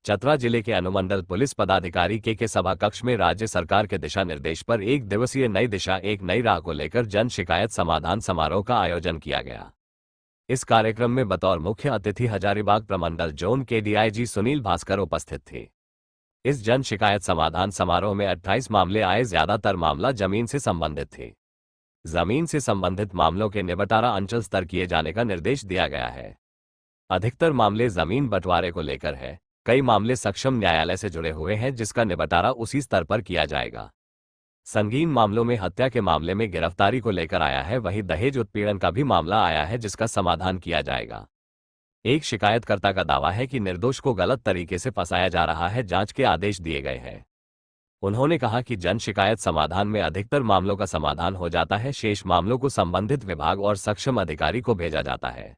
चतरा जिले के अनुमंडल पुलिस पदाधिकारी के सभा कक्ष में राज्य सरकार के दिशा निर्देश पर एक दिवसीय नई दिशा एक नई राह को लेकर जन शिकायत समाधान समारोह का आयोजन किया गया। इस कार्यक्रम में बतौर मुख्य अतिथि हजारीबाग प्रमंडल जोन के डीआईजी सुनील भास्कर उपस्थित थे। इस जन शिकायत समाधान समारोह में 28 मामले आए। ज्यादातर मामला जमीन से संबंधित थे। जमीन से संबंधित मामलों के निपटारा अंचल स्तर किए जाने का निर्देश दिया गया है। अधिकतर मामले जमीन बंटवारे को लेकर है। कई मामले सक्षम न्यायालय से जुड़े हुए हैं जिसका निपटारा उसी स्तर पर किया जाएगा। संगीन मामलों में हत्या के मामले में गिरफ्तारी को लेकर आया है। वहीं दहेज उत्पीड़न का भी मामला आया है जिसका समाधान किया जाएगा। एक शिकायतकर्ता का दावा है कि निर्दोष को गलत तरीके से फंसाया जा रहा है। जांच के आदेश दिए गए हैं। उन्होंने कहा कि जन शिकायत समाधान में अधिकतर मामलों का समाधान हो जाता है। शेष मामलों को संबंधित विभाग और सक्षम अधिकारी को भेजा जाता है।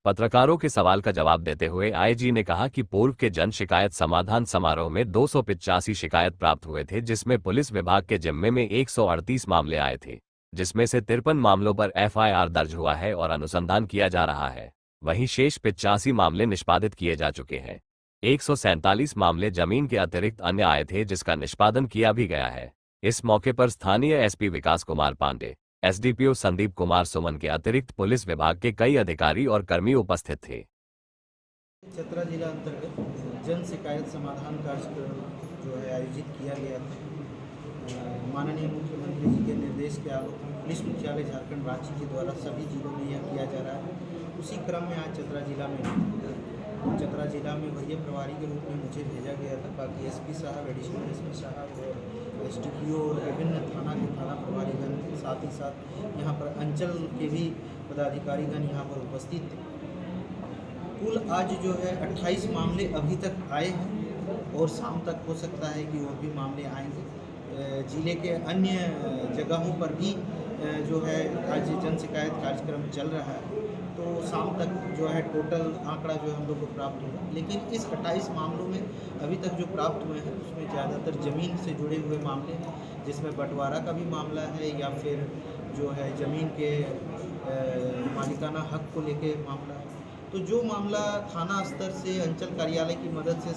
पत्रकारों के सवाल का जवाब देते हुए आईजी ने कहा कि पूर्व के जन शिकायत समाधान समारोह में 285 शिकायत प्राप्त हुए थे, जिसमें पुलिस विभाग के जिम्मे में 138 मामले आए थे, जिसमें से 53 मामलों पर एफआईआर दर्ज हुआ है और अनुसंधान किया जा रहा है। वहीं शेष 85 मामले निष्पादित किए जा चुके हैं। 147 मामले जमीन के अतिरिक्त अन्य आए थे जिसका निष्पादन किया भी गया है। इस मौके पर स्थानीय एसपी विकास कुमार पांडे, एसडीपीओ संदीप कुमार सुमन के अतिरिक्त पुलिस विभाग के कई अधिकारी और कर्मी उपस्थित थे। चतरा जिला अंतर्गत जन शिकायत समाधान कार्यक्रम जो है आयोजित किया गया था। माननीय मुख्यमंत्री जी के निर्देश के आलोक में पुलिस मुख्यालय झारखंड राज्य के द्वारा सभी जिलों में यह किया जा रहा है। उसी क्रम में आज चतरा जिला में चतरा जिला में वरीय प्रभारी के रूप में मुझे भेजा गया था। बाकी एसपी साहब, एडिशनल एसपी साहब और एसडीपीओ और विभिन्न थाना के थाना प्रभारीगण, साथ ही साथ यहाँ पर अंचल के भी पदाधिकारीगण यहाँ पर उपस्थित थे। कुल आज जो है 28 मामले अभी तक आए हैं और शाम तक हो सकता है कि और भी मामले आएंगे। जिले के अन्य जगहों पर भी जो है आज जन शिकायत कार्यक्रम चल रहा है, तो शाम तक जो है टोटल आंकड़ा जो है हम लोग को प्राप्त होगा। लेकिन इस 28 मामलों में अभी तक जो प्राप्त हुए हैं उसमें ज़्यादातर ज़मीन से जुड़े हुए मामले हैं, जिसमें बंटवारा का भी मामला है या फिर जो है ज़मीन के मालिकाना हक को लेके मामला है। तो जो मामला थाना स्तर से अंचल कार्यालय की मदद से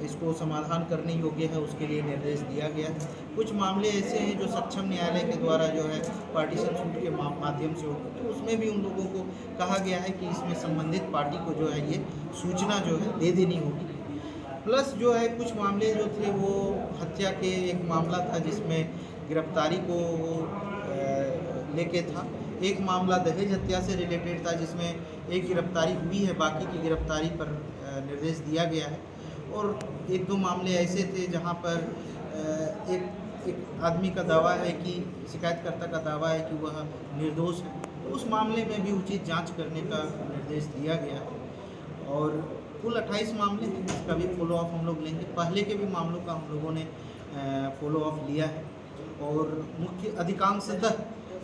इसको समाधान करने योग्य है उसके लिए निर्देश दिया गया है। कुछ मामले ऐसे हैं जो सक्षम न्यायालय के द्वारा जो है पार्टीशन सूट के माध्यम से होते, तो उसमें भी उन लोगों को कहा गया है कि इसमें संबंधित पार्टी को जो है ये सूचना जो है दे देनी होगी। प्लस जो है कुछ मामले जो थे वो हत्या के एक मामला था जिसमें गिरफ्तारी को लेके था। एक मामला दहेज हत्या से रिलेटेड था जिसमें एक गिरफ्तारी हुई है, बाकी की गिरफ्तारी पर निर्देश दिया गया है। और एक दो मामले ऐसे थे जहां पर एक आदमी का दावा है कि शिकायतकर्ता का दावा है कि वह निर्दोष है, तो उस मामले में भी उचित जांच करने का निर्देश दिया गया है। और कुल 28 मामले हैं, इसका भी फॉलो अप हम लोग लेंगे। पहले के भी मामलों का हम लोगों ने फॉलो अप लिया है और मुख्य अधिकांशतः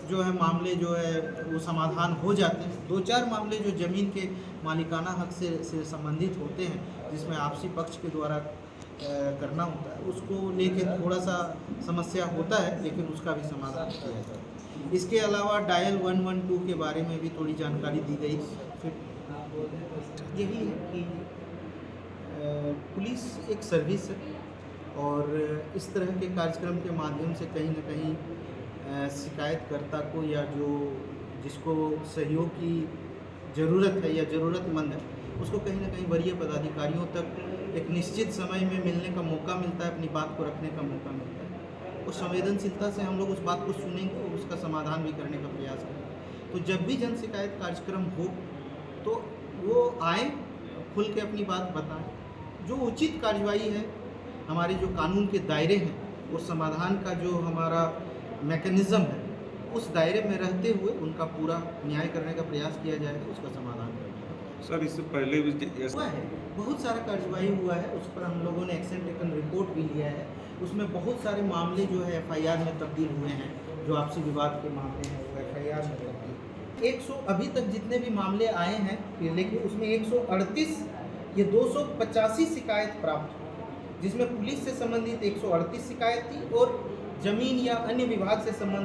जो है मामले जो है वो समाधान हो जाते हैं। 2-4 मामले जो ज़मीन के मालिकाना हक से संबंधित होते हैं, जिसमें आपसी पक्ष के द्वारा करना होता है, उसको लेके थोड़ा सा समस्या होता है, लेकिन उसका भी समाधान किया जाता है। इसके अलावा डायल 112 के बारे में भी थोड़ी जानकारी दी गई। फिर यही है कि पुलिस एक सर्विस है और इस तरह के कार्यक्रम के माध्यम से कहीं ना कहीं शिकायतकर्ता को या जिसको सहयोग की ज़रूरत है या ज़रूरतमंद है, उसको कहीं ना कहीं वरीय पदाधिकारियों तक एक निश्चित समय में मिलने का मौका मिलता है, अपनी बात को रखने का मौका मिलता है। उस संवेदनशीलता से हम लोग उस बात को सुनेंगे और उसका समाधान भी करने का प्रयास करेंगे। तो जब भी जन शिकायत कार्यक्रम हो तो वो आए, खुल के अपनी बात बताएं। जो उचित कार्रवाई है, हमारे जो कानून के दायरे हैं, वो समाधान का जो हमारा मैकेनिज़्म है, उस दायरे में रहते हुए उनका पूरा न्याय करने का प्रयास किया जाएगा, उसका समाधान करेंगे। सर, इससे पहले भी हुआ है, बहुत सारा कार्रवाई हुआ है, उस पर हम लोगों ने एक्शन टेकन रिपोर्ट भी लिया है। उसमें बहुत सारे मामले जो है एफआईआर में तब्दील हुए हैं। जो आपसी विवाद के मामले हैं वो एफआईआर में तब्दील 100 अभी तक जितने भी मामले आए हैं, लेकिन उसमें 138 ये 285 शिकायत प्राप्त हुई, जिसमें पुलिस से संबंधित 138 शिकायत थी और जमीन या अन्य विभाग से संबंधित